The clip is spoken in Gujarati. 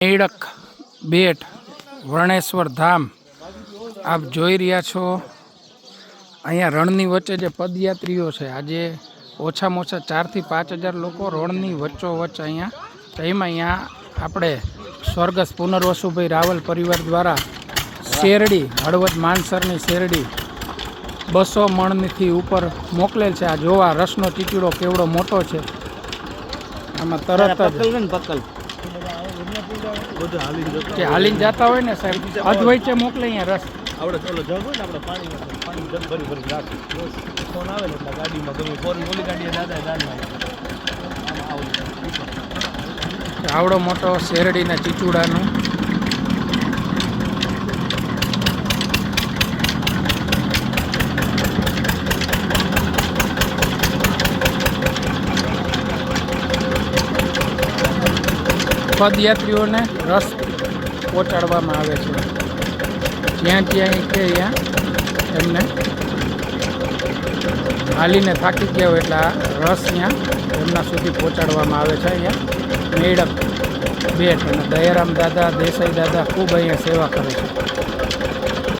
મેળક બેટ વર્ણેશ્વર ધામ આપ જોઈ રહ્યા છો। અહીંયા રણની વચ્ચે જે પદયાત્રીઓ છે, આજે ઓછામાં ઓછા 4 થી 5,000 લોકો રણની વચ્ચોવચ્ચ અહીંયા તેમાં અહીંયા આપણે સ્વર્ગસ્થ પુનર્વસુભાઈ રાવલ પરિવાર દ્વારા શેરડી હળવદ માનસરની શેરડી 200 મણથી ઉપર મોકલેલ છે। આ જોવા રસનો ચીચડો કેવડો મોટો છે। આમાં તરત જ હાલીને જતા હોય ને સાહેબ, અધવચ્ચે મોકલે અહીંયા રસ આપણે ચાલો જગ હોય ને આપણે પાણી જગ ભરી રાખી ફોન આવે ને એટલે ગાડીમાં ગમે ફોન ઓલી ગાડીએ દાદા આવડો મોટો શેરડીના ચીચુડાનો પદયાત્રીઓને રસ પહોંચાડવામાં આવે છે। જ્યાં જ્યાં કે ત્યાં એમને હાલીને થાકી ગયા હોય એટલે આ રસ ત્યાં એમના સુધી પહોંચાડવામાં આવે છે। અહીંયા મેળક બેટ અને દયારામ દાદા દેસાઈ દાદા ખૂબ અહીંયા સેવા કરે છે।